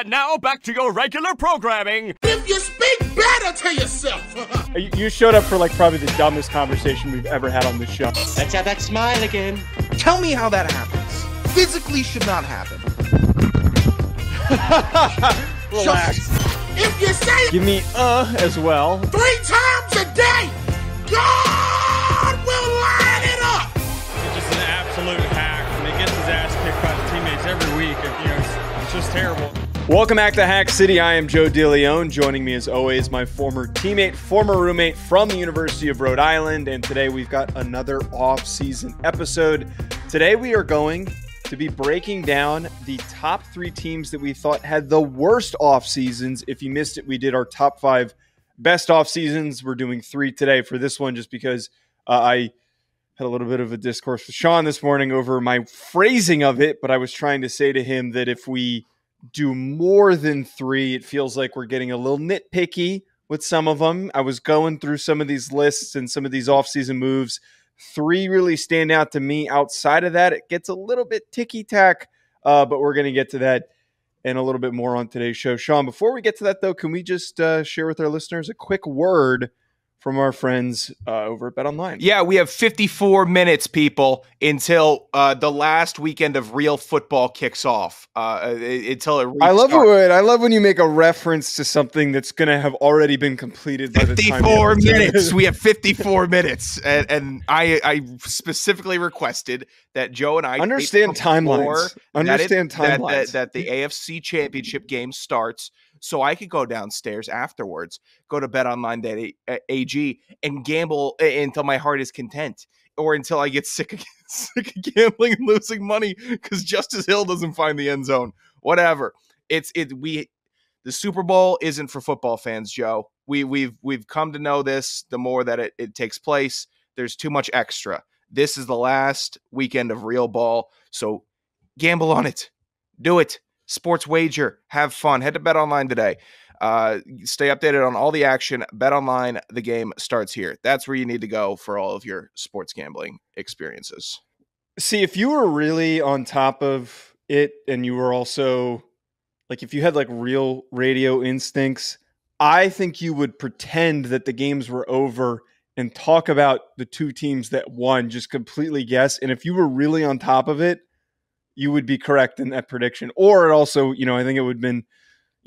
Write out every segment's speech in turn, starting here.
And now back to your regular programming. If you speak better to yourself. You showed up for like probably the dumbest conversation we've ever had on this show. Let's have that smile again. Tell me how that happens. Physically should not happen. Relax. If you say Give me as well. 3 times a day, God will line it up. He's just an absolute hack, and he gets his ass kicked by the teammates every week. And, it's just terrible. Welcome back to Hack City. I am Joe DeLeone. Joining me as always, my former teammate, former roommate from the University of Rhode Island. And today we've got another off-season episode. Today we are going to be breaking down the top 3 teams that we thought had the worst off seasons. If you missed it, we did our top 5 best off seasons. We're doing 3 today for this one just because I had a little bit of a discourse with Sean this morning over my phrasing of it, but I was trying to say to him that if we do more than 3, it feels like we're getting a little nitpicky with some of them. I was going through some of these lists and some of these off-season moves. 3 really stand out to me. Outside of that, it gets a little bit ticky-tack, but we're going to get to that and a little bit more on today's show. Sean, before we get to that, though, can we just share with our listeners a quick word from our friends over at BetOnline? Yeah, we have 54 minutes, people, until the last weekend of real football kicks off. Until it restarts. I love when you make a reference to something that's going to have already been completed by the time. 54 minutes. We have 54 minutes, and I specifically requested that Joe and I understand timelines. That the AFC Championship game starts, so I could go downstairs afterwards, go to BetOnline.ag and gamble until my heart is content, or until I get sick of gambling and losing money because Justice Hill doesn't find the end zone. Whatever. The Super Bowl isn't for football fans, Joe. We've come to know this. The more that it takes place, there's too much extra. This is the last weekend of real ball, so gamble on it. Do it. Sports wager. Have fun. Head to BetOnline today. Stay updated on all the action. BetOnline, the game starts here. That's where you need to go for all of your sports gambling experiences. See, if you were really on top of it and you were also, like, if you had, like, real radio instincts, I think you would pretend that the games were over and talk about the 2 teams that won, just completely guess. And if you were really on top of it, you would be correct in that prediction. Or it also, I think it would have been,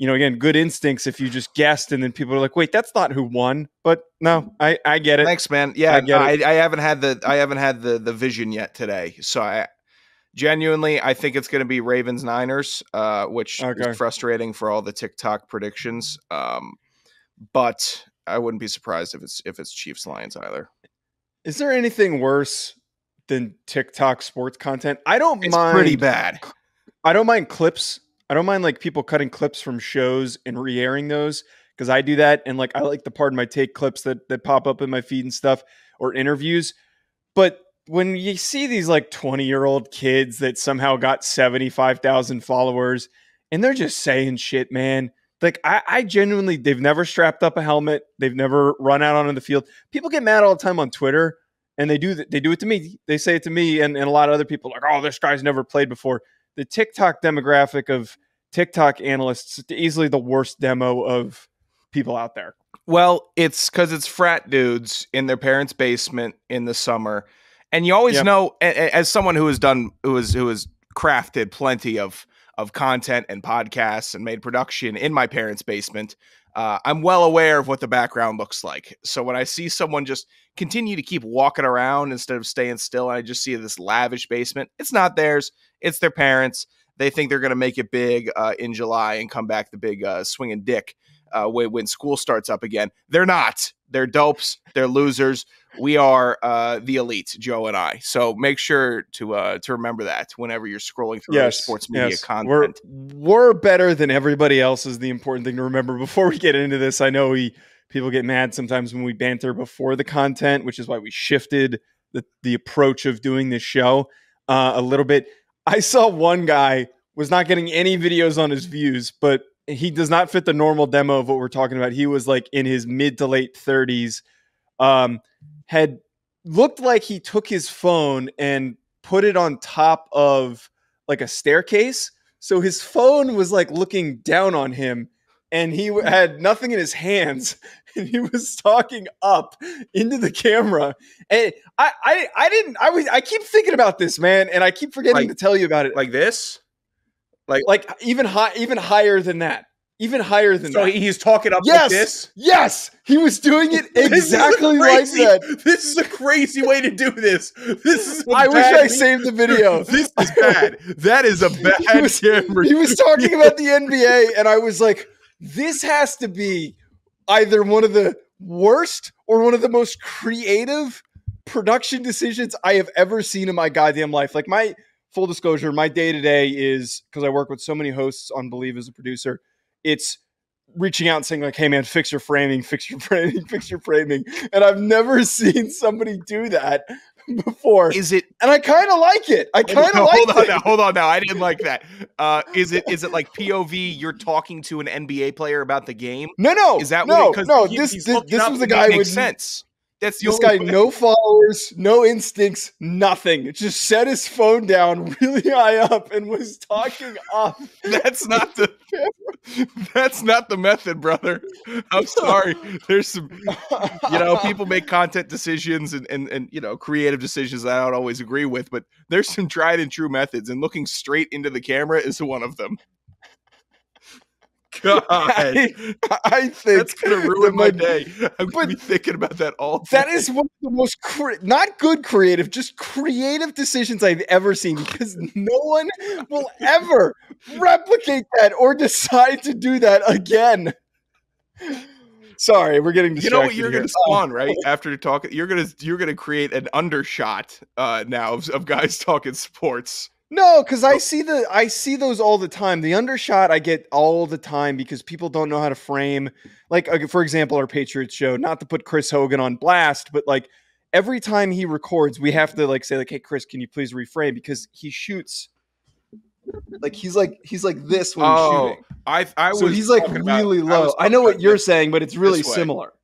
again, good instincts if you just guessed and then people are like, wait, that's not who won. But no, I get it. Thanks, man. Yeah, I haven't had the vision yet today. So I think it's going to be Ravens Niners, which is frustrating for all the TikTok predictions. But I wouldn't be surprised if it's Chiefs Lions either. Is there anything worse than TikTok sports content? It's pretty bad. I don't mind clips. I don't mind like people cutting clips from shows and re-airing those because I do that. And like I like the Pardon My Take clips that pop up in my feed and stuff, or interviews. But when you see these like 20-year-old kids that somehow got 75,000 followers and they're just saying shit, man. Like I genuinely, they've never strapped up a helmet. They've never run out onto the field. People get mad all the time on Twitter. And they do it to me. They say it to me and a lot of other people, like, oh, this guy's never played before. The TikTok demographic of TikTok analysts is easily the worst demo of people out there. Well, it's because it's frat dudes in their parents' basement in the summer. And you always know, as someone who has crafted plenty of content and podcasts and made production in my parents' basement, I'm well aware of what the background looks like. So when I see someone just continue to keep walking around instead of staying still, and I just see this lavish basement, it's not theirs. It's their parents. They think they're going to make it big in July and come back the big swinging dick when school starts up again. They're not. They're dopes. They're losers. We are the elite, Joe and I. So make sure to remember that whenever you're scrolling through our sports media content. We're better than everybody else is the important thing to remember. Before we get into this, I know people get mad sometimes when we banter before the content, which is why we shifted the approach of doing this show a little bit. I saw one guy was not getting any videos on his views, but he does not fit the normal demo of what we're talking about. He was like in his mid to late 30s, had looked like he took his phone and put it on top of like a staircase So his phone was like looking down on him, and he had nothing in his hands, and he was talking up into the camera. And I keep thinking about this, man, and I keep forgetting to tell you about it. Like this? Like even higher than that. Even higher than that. So he's talking up like this? Yes. He was doing it exactly like that. This is a crazy way to do this. I wish I saved the video. This is bad. That is a bad camera. He was talking about the NBA, and I was like, this has to be either one of the worst or one of the most creative production decisions I have ever seen in my goddamn life. Like, my full disclosure, my day-to-day is, because I work with so many hosts on Believe as a producer, it's reaching out and saying like, hey man, fix your framing. And I've never seen somebody do that before. Is it? And I kind of like it. Hold on now. I didn't like that. Is it like POV? You're talking to an NBA player about the game? No. Is that no? This was the guy with sense. That's this guy, no followers, no instincts, nothing. Just set his phone down really high up and was talking up. That's not the method, brother. I'm sorry. There's some, people make content decisions and creative decisions that I don't always agree with, but there's some tried and true methods, and looking straight into the camera is one of them. God, I think that's gonna ruin my day. I'm gonna be thinking about that all day. That is one of the most not good creative, just creative decisions I've ever seen, because no one will ever replicate that or decide to do that again. Sorry, we're getting distracted. You know what you're going to spawn, right? After talking, you're gonna create an undershot now of guys talking sports. No, because I see those all the time. The undershot I get all the time because people don't know how to frame. Like, for example, our Patriots show, not to put Chris Hogan on blast, but like every time he records, we have to like say like, hey Chris, can you please reframe? Because he shoots like he's like this when he's shooting. So he's like really low. I know what you're saying, but it's really similar.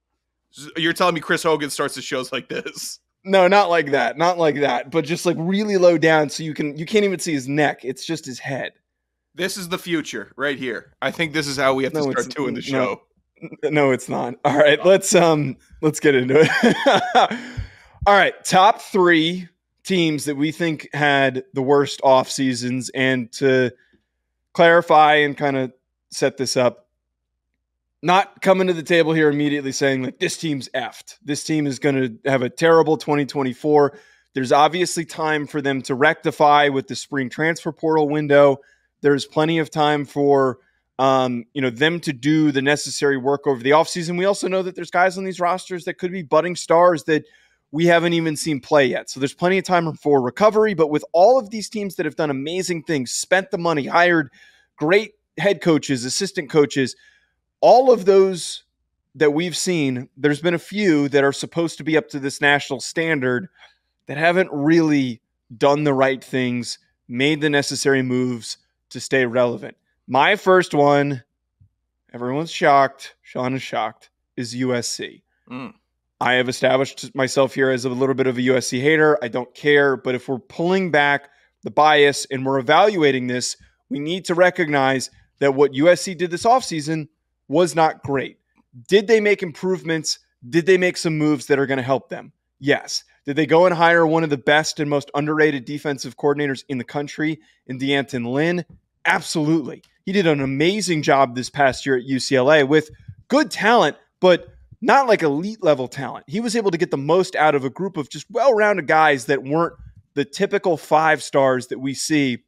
You're telling me Chris Hogan starts the shows like this? No, not like that. Not like that. But just like really low down, so you can't even see his neck. It's just his head. This is the future right here. I think this is how we have to start doing the show. No, it's not. All right, let's get into it. All right, top 3 teams that we think had the worst off seasons, and to clarify and kind of set this up. Not coming to the table here immediately saying like this team's effed. This team is going to have a terrible 2024. There's obviously time for them to rectify with the spring transfer portal window. There's plenty of time for them to do the necessary work over the offseason. We also know that there's guys on these rosters that could be budding stars that we haven't even seen play yet. So there's plenty of time for recovery. But with all of these teams that have done amazing things, spent the money, hired great head coaches, assistant coaches, all of those that we've seen, there's been a few that are supposed to be up to this national standard that haven't really done the right things, made the necessary moves to stay relevant. My first one, everyone's shocked, Sean is shocked, is USC. I have established myself here as a little bit of a USC hater. I don't care, but if we're pulling back the bias and we're evaluating this, we need to recognize that what USC did this offseason was not great. Did they make improvements? Did they make some moves that are going to help them? Yes. Did they go and hire one of the best and most underrated defensive coordinators in the country in D'Anton Lynn? Absolutely. He did an amazing job this past year at UCLA with good talent, but not like elite level talent. He was able to get the most out of a group of just well-rounded guys that weren't the typical 5 stars that we see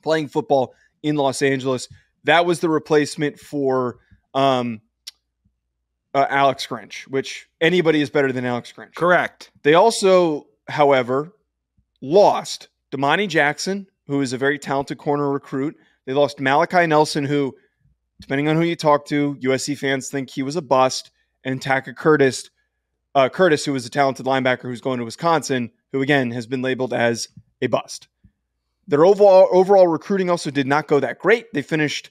playing football in Los Angeles. That was the replacement for Alex Grinch, which anybody is better than Alex Grinch. Correct. They also, however, lost Damani Jackson, who is a very talented corner recruit. They lost Malachi Nelson, who, depending on who you talk to, USC fans think he was a bust, and Taka Curtis, who is a talented linebacker who's going to Wisconsin, who again has been labeled as a bust. Their overall recruiting also did not go that great. They finished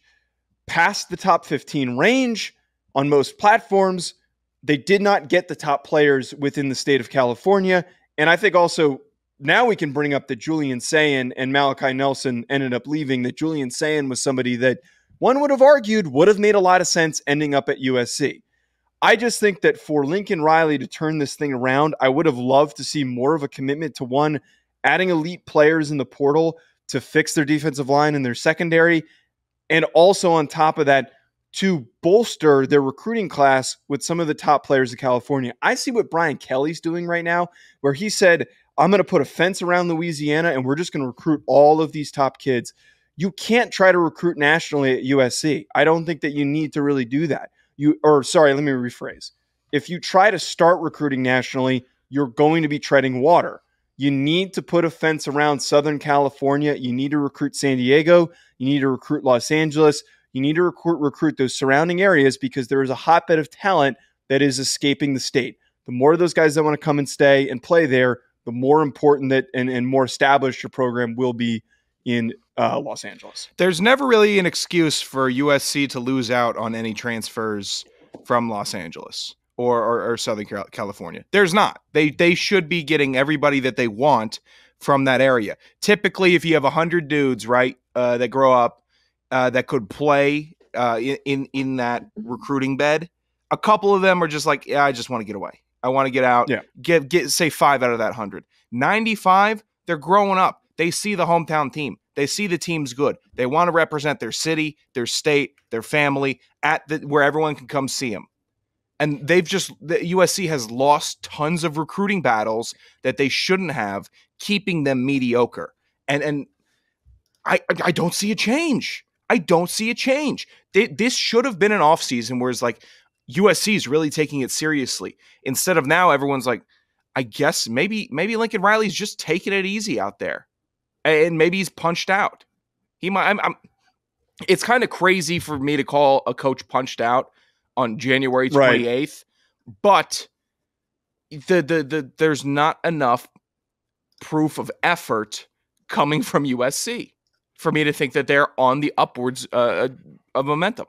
past the top 15 range on most platforms. They did not get the top players within the state of California. And I think also now we can bring up that Julian Sayin and Malachi Nelson ended up leaving, that Julian Sayin was somebody that one would have argued would have made a lot of sense ending up at USC. I just think that for Lincoln Riley to turn this thing around, I would have loved to see more of a commitment to, one, adding elite players in the portal to fix their defensive line and their secondary, and also on top of that, to bolster their recruiting class with some of the top players of California. I see what Brian Kelly's doing right now, where he said, I'm going to put a fence around Louisiana and we're just going to recruit all of these top kids. You can't try to recruit nationally at USC. I don't think that you need to really do that. Let me rephrase. If you try to start recruiting nationally, you're going to be treading water. You need to put a fence around Southern California. You need to recruit San Diego. You need to recruit Los Angeles. You need to recruit those surrounding areas, because there is a hotbed of talent that is escaping the state. The more of those guys that want to come and stay and play there, the more important that and more established your program will be in Los Angeles. There's never really an excuse for USC to lose out on any transfers from Los Angeles or Southern California. There's not. They should be getting everybody that they want from that area. Typically, if you have 100 dudes, right, that grow up that could play in that recruiting bed, a couple of them are just like, yeah, I just want to get away. I want to get out. Yeah. Get say 5 out of that 100. 95, they're growing up. They see the hometown team. They see the team's good. They want to represent their city, their state, their family where everyone can come see them. And the USC has lost tons of recruiting battles that they shouldn't have, keeping them mediocre. And I don't see a change. I don't see a change. This should have been an offseason where it's like, USC is really taking it seriously. Instead of now, everyone's like, I guess maybe Lincoln Riley's just taking it easy out there, and maybe he's punched out. He might. It's kind of crazy for me to call a coach punched out on January 28th, but there's not enough proof of effort coming from USC for me to think that they're on the upwards of momentum.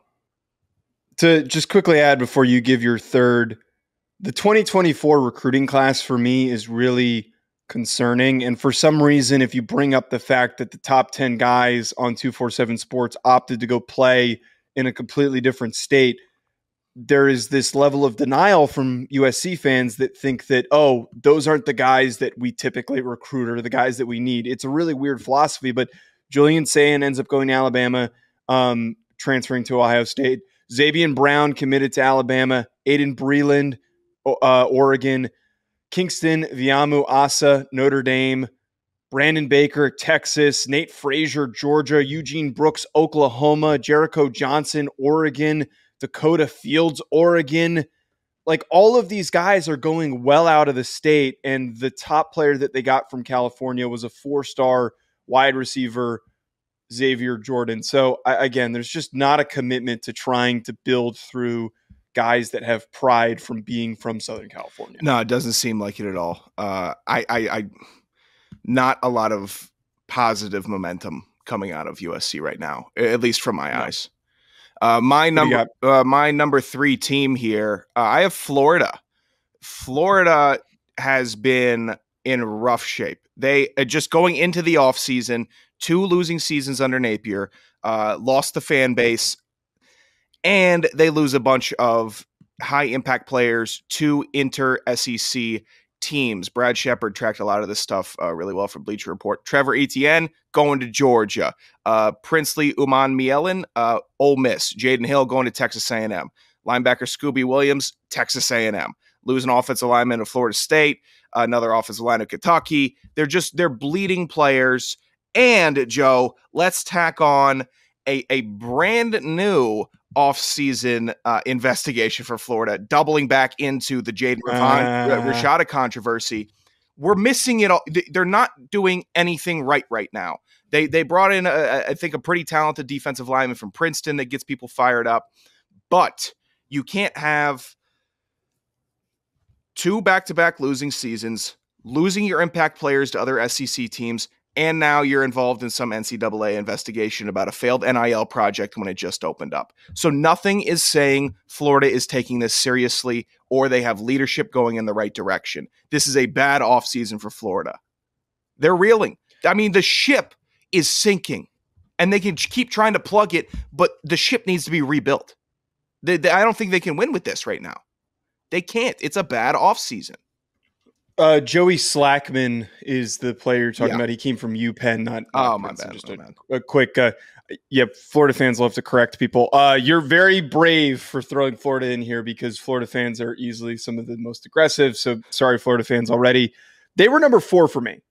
To just quickly add before you give your third, the 2024 recruiting class for me is really concerning. And for some reason, if you bring up the fact that the top 10 guys on 247 Sports opted to go play in a completely different state, there is this level of denial from USC fans that think that, oh, those aren't the guys that we typically recruit or the guys that we need. It's a really weird philosophy, but Julian Sayin ends up going to Alabama, transferring to Ohio State. Xavier Brown committed to Alabama. Aiden Breland, Oregon. Kingston Viamu Asa, Notre Dame. Brandon Baker, Texas. Nate Frazier, Georgia. Eugene Brooks, Oklahoma. Jericho Johnson, Oregon. Dakota Fields, Oregon. Like, all of these guys are going well out of the state, and the top player that they got from California was a 4-star wide receiver, Xavier Jordan. So again, there's just not a commitment to trying to build through guys that have pride from being from Southern California. No, it doesn't seem like it at all. I not a lot of positive momentum coming out of USC right now, at least from my eyes. My number 3 team here, I have Florida. Florida has been in rough shape. They just going into the offseason, 2 losing seasons under Napier, lost the fan base, and they lose a bunch of high-impact players to inter-SEC teams. Brad Shepard tracked a lot of this stuff really well from Bleacher Report. Trevor Etienne going to Georgia. Princely Uman Mielen, Ole Miss. Jaden Hill going to Texas A&M. Linebacker Scooby Williams, Texas A&M. Losing offensive lineman of Florida State. Another offensive line of Kentucky. They're bleeding players. And, Joe, let's tack on a brand new off-season investigation for Florida, doubling back into the Jaden Rashada controversy. We're missing it all. They're not doing anything right now. They brought in, I think, a pretty talented defensive lineman from Princeton that gets people fired up. But you can't have 2 back-to-back losing seasons, losing your impact players to other SEC teams, and now you're involved in some NCAA investigation about a failed NIL project when it just opened up. So nothing is saying Florida is taking this seriously or they have leadership going in the right direction. This is a bad offseason for Florida. They're reeling. I mean, the ship is sinking, and they can keep trying to plug it, but the ship needs to be rebuilt. I don't think they can win with this right now. They can't. It's a bad offseason. Joey Slackman is the player you're talking about. He came from UPenn, not my bad. Just a quick, Florida fans love to correct people. You're very brave for throwing Florida in here because Florida fans are easily some of the most aggressive. So sorry, Florida fans already. They were number 4 for me.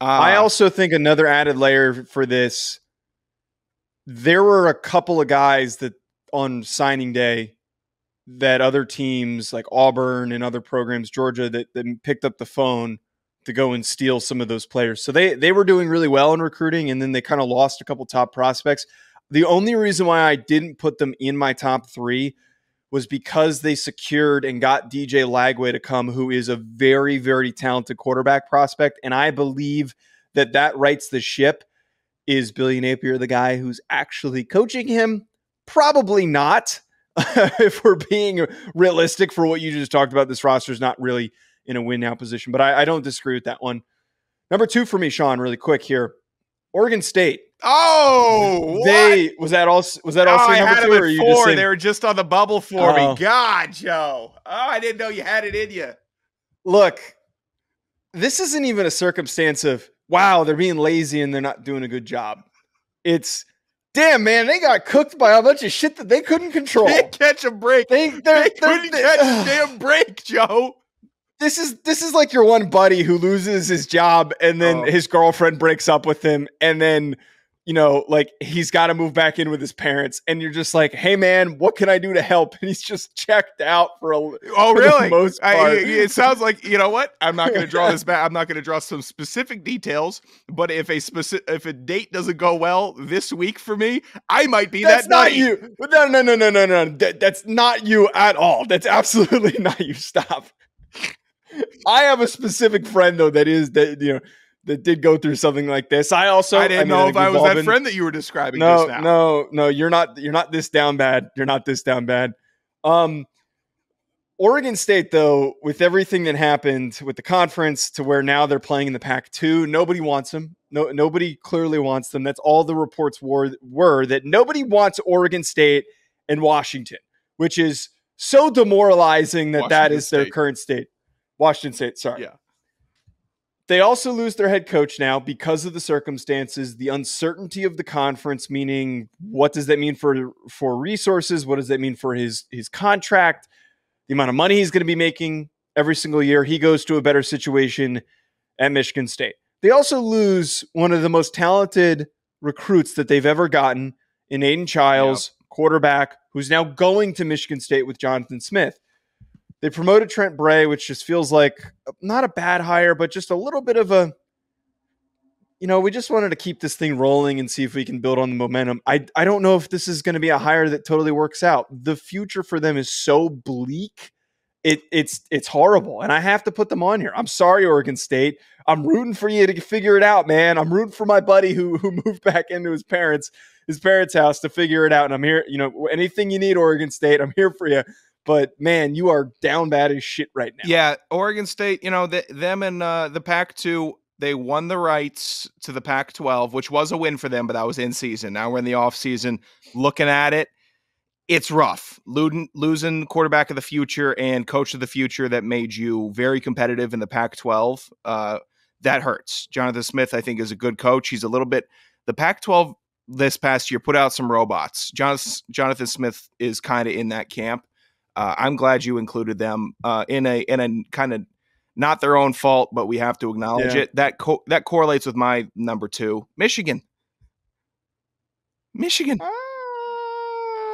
I also think another added layer for this, there were a couple of guys that on signing day that other teams like Auburn and other programs, Georgia, that picked up the phone to go and steal some of those players. So they were doing really well in recruiting, and then they kind of lost a couple top prospects. The only reason why I didn't put them in my top 3 was because they secured and got DJ Lagway to come, who is a very, very talented quarterback prospect. And I believe that rights the ship. Is Billy Napier the guy who's actually coaching him? Probably not. If we're being realistic for what you just talked about, this roster is not really in a win now position, but I don't disagree with that one. Number 2 for me, Sean, really quick here. Oregon State. Oh, was that all? I had them at 4. They were just on the bubble for me. God, Joe. Oh, I didn't know you had it in you. Look, this isn't even a circumstance of, wow, they're being lazy and they're not doing a good job. It's, damn, man, they got cooked by a bunch of shit that they couldn't control. They catch a break. They couldn't catch a damn break, Joe. This is like your one buddy who loses his job and then his girlfriend breaks up with him, and then like he's got to move back in with his parents, and you're just like, hey man, what can I do to help? And he's just checked out for really? The most part. It sounds like, you know what? I'm not going to draw this back. I'm not going to draw some specific details, but if a date doesn't go well this week for me, I might be That's that not buddy. You. No. That's not you at all. That's absolutely not you. Stop. I have a specific friend though that did go through something like this. I didn't know if I was that friend that you were describing just now. No, you're not this down bad. You're not this down bad. Oregon State, though, with everything that happened with the conference to where now they're playing in the Pac-2, nobody wants them. Nobody clearly wants them. That's all the reports were that nobody wants Oregon State and Washington, which is so demoralizing that is their current state. Washington State, sorry. Yeah. They also lose their head coach now because of the circumstances, the uncertainty of the conference, meaning what does that mean for resources? What does that mean for his contract? The amount of money he's going to be making every single year. He goes to a better situation at Michigan State. They also lose one of the most talented recruits that they've ever gotten in Aiden Childs, quarterback, who's now going to Michigan State with Jonathan Smith. They promoted Trent Bray, which just feels like not a bad hire, but just a little bit of a, we just wanted to keep this thing rolling and see if we can build on the momentum. I don't know if this is going to be a hire that totally works out. The future for them is so bleak. It's horrible. And I have to put them on here. I'm sorry, Oregon State. I'm rooting for you to figure it out, man. I'm rooting for my buddy who moved back into his parents' house to figure it out. And I'm here, anything you need, Oregon State, I'm here for you. But, man, you are down bad as shit right now. Yeah, Oregon State, them and the Pac-2, they won the rights to the Pac-12, which was a win for them, but that was in season. Now we're in the offseason. Looking at it, it's rough. Losing quarterback of the future and coach of the future that made you very competitive in the Pac-12, that hurts. Jonathan Smith, I think, is a good coach. He's a little bit – the Pac-12 this past year put out some robots. Jonathan Smith is kind of in that camp. I'm glad you included them in a kind of not their own fault, but we have to acknowledge it. That correlates with my number 2, Michigan.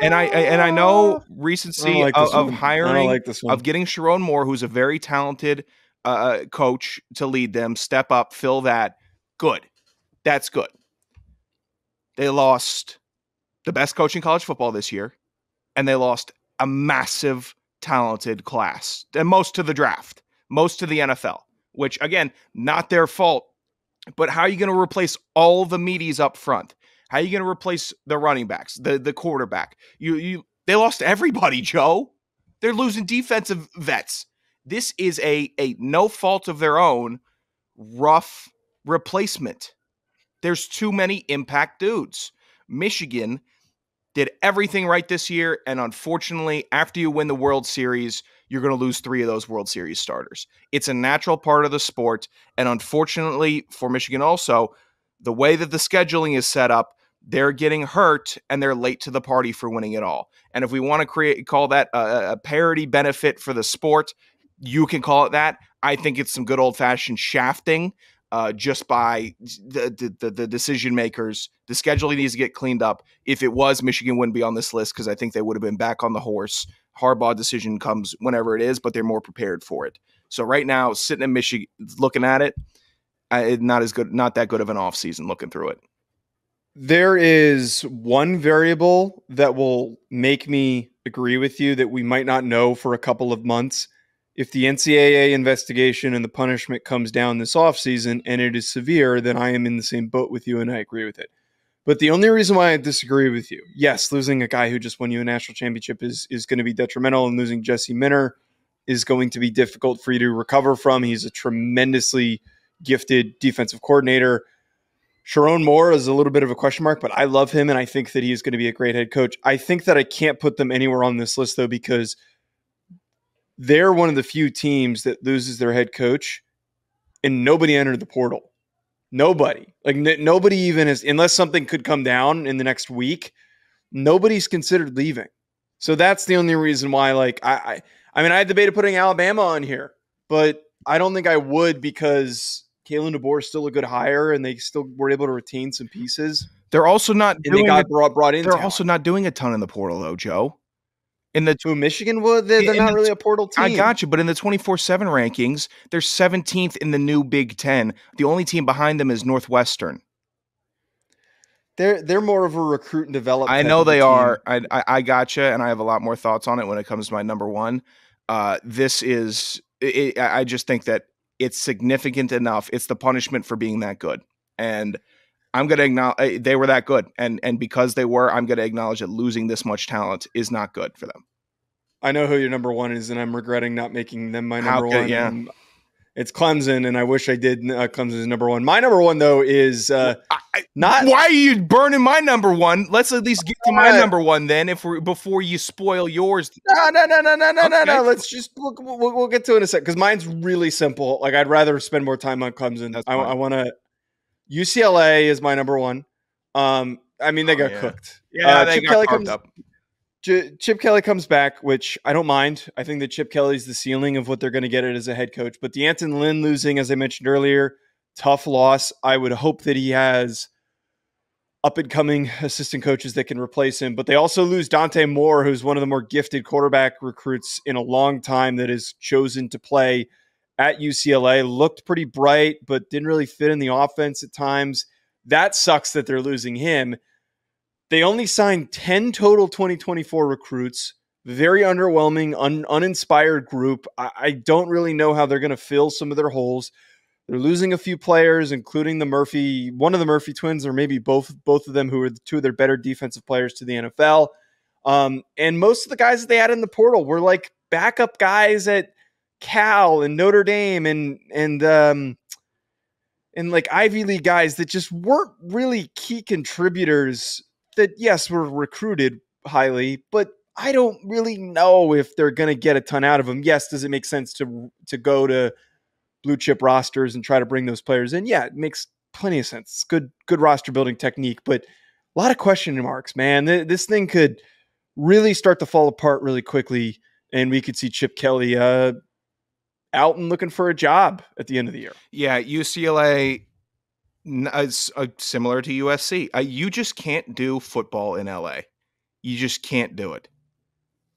And I know recency of hiring of getting Sharon Moore, who's a very talented coach to lead them, step up, fill that. Good, that's good. They lost the best coach in college football this year, and they lost a massive, talented class, and most to the draft, most to the NFL, which, again, not their fault, but how are you going to replace all the meaties up front? How are you going to replace the running backs, the quarterback? They lost everybody, Joe. They're losing defensive vets. This is a no fault of their own, rough replacement. There's too many impact dudes. Michigan did everything right this year, and unfortunately, after you win the World Series, you're going to lose 3 of those World Series starters. It's a natural part of the sport, and unfortunately for Michigan also, the way that the scheduling is set up, they're getting hurt, and they're late to the party for winning it all. And if we want to call that a parity benefit for the sport, you can call it that. I think it's some good old-fashioned shafting. Just by the decision makers. The scheduling needs to get cleaned up. If it was, Michigan wouldn't be on this list because I think they would have been back on the horse. Harbaugh decision comes whenever it is, but they're more prepared for it. So right now, sitting in Michigan, looking at it, not that good of an offseason looking through it. There is one variable that will make me agree with you that we might not know for a couple of months. If the NCAA investigation and the punishment comes down this offseason and it is severe, then I am in the same boat with you and I agree with it. But the only reason why I disagree with you, yes, losing a guy who just won you a national championship is going to be detrimental, and losing Jesse Minter is going to be difficult for you to recover from. He's a tremendously gifted defensive coordinator. Sharon Moore is a little bit of a question mark, but I love him and I think that he is going to be a great head coach. I think that I can't put them anywhere on this list, though, because they're one of the few teams that loses their head coach and nobody entered the portal. Nobody. Like nobody even has, unless something could come down in the next week, nobody's considered leaving. So that's the only reason why, like, I mean, I had debated putting Alabama on here, but I don't think I would because Kalen DeBoer is still a good hire and they still were able to retain some pieces. They're also not and they got brought in. They're also not doing a ton in the portal, though, Joe. To Michigan would, they're not really a portal team. I got you, but in the 24/7 rankings, they're 17th in the new Big Ten. The only team behind them is Northwestern. They're more of a recruit and develop. I know they are. I got you, and I have a lot more thoughts on it when it comes to my number one. I just think that it's significant enough. It's the punishment for being that good, and I'm going to acknowledge they were that good. And because they were, I'm going to acknowledge that losing this much talent is not good for them. I know who your number one is, and I'm regretting not making them my number one. Yeah. It's Clemson, and I wish I did Clemson's number one. My number one, though, is not. Why are you burning my number one? Let's at least get to my number one then, before you spoil yours. No. Let's just we'll get to it in a sec because mine's really simple. Like I'd rather spend more time on Clemson. I want to. UCLA is my number one. I mean, they got cooked. Yeah, they got carved up. Chip Kelly comes back, which I don't mind. I think that Chip Kelly's the ceiling of what they're going to get as a head coach. But D'Anton Lynn losing, as I mentioned earlier, tough loss. I would hope that he has up-and-coming assistant coaches that can replace him. But they also lose Dante Moore, who's one of the more gifted quarterback recruits in a long time that has chosen to play at UCLA. Looked pretty bright, but didn't really fit in the offense at times. That sucks that they're losing him. They only signed 10 total 2024 recruits. Very underwhelming, uninspired group. I don't really know how they're going to fill some of their holes. They're losing a few players, including one of the Murphy twins, or maybe both of them, who are two of their better defensive players to the NFL. And most of the guys that they had in the portal were like backup guys at Cal and Notre Dame and like Ivy League guys that just weren't really key contributors that, yes, were recruited highly, but I don't really know if they're going to get a ton out of them. Yes, does it make sense to go to blue chip rosters and try to bring those players in? Yeah, it makes plenty of sense. It's good roster building technique, but a lot of question marks, man. This thing could really start to fall apart really quickly, and we could see Chip Kelly out and looking for a job at the end of the year. Yeah, UCLA is similar to USC. You just can't do football in LA. You just can't do it.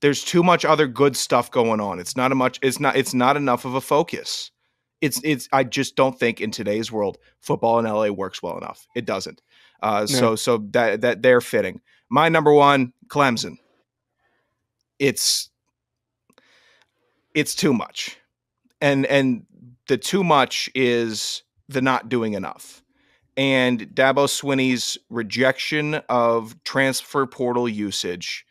There's too much other good stuff going on. It's not enough of a focus. I just don't think in today's world football in LA works well enough. It doesn't. So that they're fitting. My number one, Clemson. It's too much. And the too much is the not doing enough. And Dabo Swinney's rejection of transfer portal usage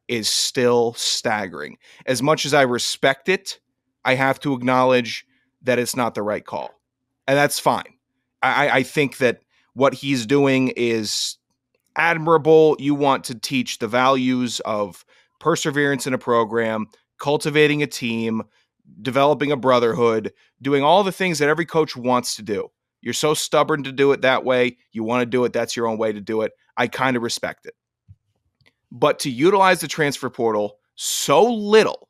is still staggering. As much as I respect it, I have to acknowledge that it's not the right call. And that's fine. I think that what he's doing is admirable. You want to teach the values of perseverance in a program, cultivating a team, developing a brotherhood, doing all the things that every coach wants to do. You're so stubborn to do it that way. You want to do it. That's your own way to do it. I kind of respect it. But to utilize the transfer portal so little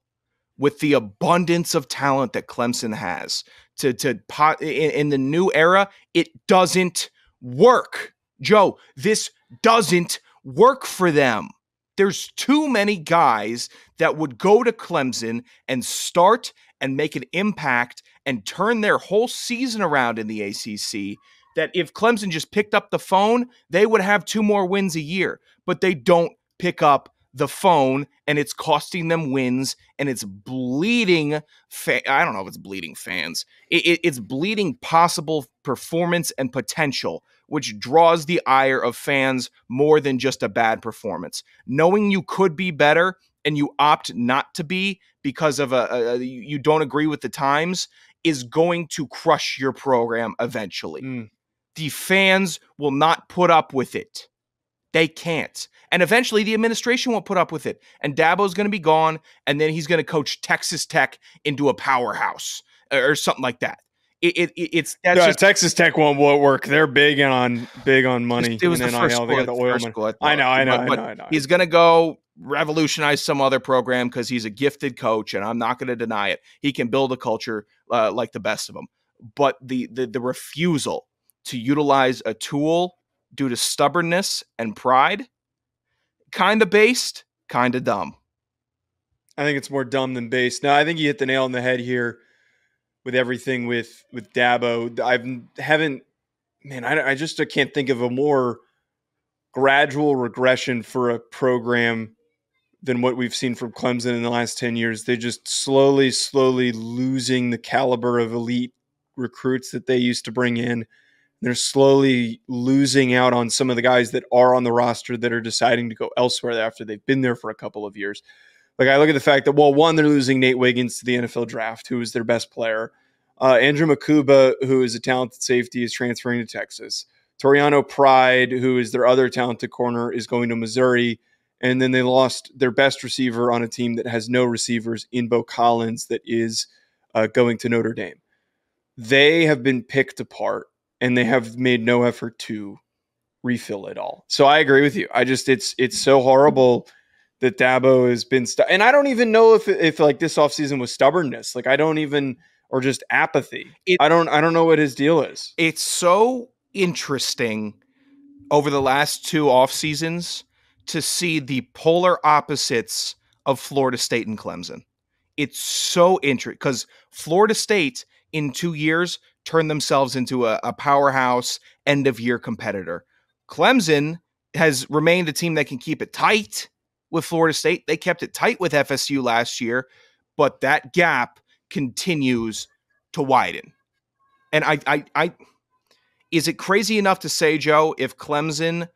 with the abundance of talent that Clemson has in the new era, it doesn't work. Joe, this doesn't work for them. There's too many guys that would go to Clemson and start and make an impact and turn their whole season around in the ACC, that if Clemson just picked up the phone, they would have 2 more wins a year. But they don't pick up the phone, and it's costing them wins, and it's bleeding. I don't know if it's bleeding fans. It's bleeding possible performance and potential, which draws the ire of fans more than just a bad performance. Knowing you could be better and you opt not to be because of you don't agree with the times is going to crush your program eventually. The fans will not put up with it. They can't. And eventually the administration won't put up with it. And Dabo's going to be gone, and then he's going to coach Texas Tech into a powerhouse or something like that. Texas Tech won't work. They're big on money. It was the first school. I know. He's going to go revolutionize some other program because he's a gifted coach, and I'm not going to deny it. He can build a culture like the best of them. But the refusal to utilize a tool due to stubbornness and pride, kind of based, kind of dumb. I think it's more dumb than based. No, I think you hit the nail on the head here with everything with Dabo. I can't think of a more gradual regression for a program than what we've seen from Clemson in the last 10 years. They're just slowly losing the caliber of elite recruits that they used to bring in. They're slowly losing out on some of the guys that are on the roster that are deciding to go elsewhere after they've been there for a couple of years. Like, I look at the fact that, one, they're losing Nate Wiggins to the NFL draft, who is their best player. Andrew Makuba, who is a talented safety, is transferring to Texas. Toriano Pride, who is their other talented corner, is going to Missouri. And then they lost their best receiver on a team that has no receivers in Bo Collins that is going to Notre Dame. They have been picked apart, and they have made no effort to refill it all. So I agree with you. It's so horrible that Dabo has been and I don't even know if like this offseason was stubbornness. Like, or just apathy. I don't know what his deal is. It's so interesting over the last 2 off seasons to see the polar opposites of Florida State and Clemson. It's so interesting because Florida State in 2 years turned themselves into a powerhouse end-of-year competitor. Clemson has remained a team that can keep it tight with Florida State. They kept it tight with FSU last year, but that gap continues to widen. And I is it crazy enough to say, Joe, if Clemson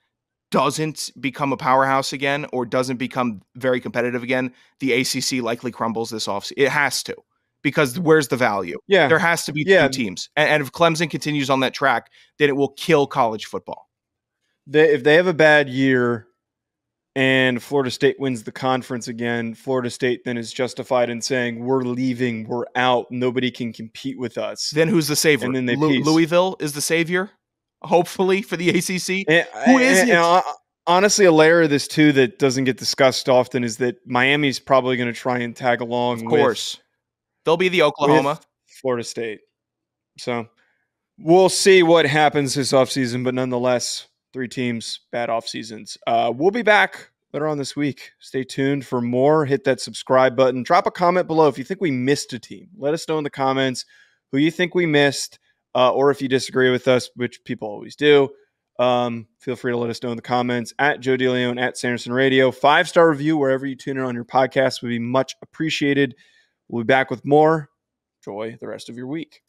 doesn't become a powerhouse again or doesn't become very competitive again, the ACC likely crumbles this offseason? It has to. Because where's the value? Yeah. There has to be 2 teams. And if Clemson continues on that track, then it will kill college football. If they have a bad year and Florida State wins the conference again, Florida State then is justified in saying, we're leaving, we're out, nobody can compete with us. Then who's the savior? And then Louisville is the savior, hopefully, for the ACC. Who is it? Honestly, a layer of this, too, that doesn't get discussed often is that Miami's probably going to try and tag along. Of course. They'll be the Oklahoma. Florida State. So we'll see what happens this offseason, but nonetheless, 3 teams, bad offseasons. We'll be back later on this week. Stay tuned for more. Hit that subscribe button. Drop a comment below if you think we missed a team. Let us know in the comments who you think we missed, or if you disagree with us, which people always do. Feel free to let us know in the comments at Joe DeLeone, at Sanderson Radio. 5-star review wherever you tune in on your podcast would be much appreciated. We'll be back with more. Enjoy the rest of your week.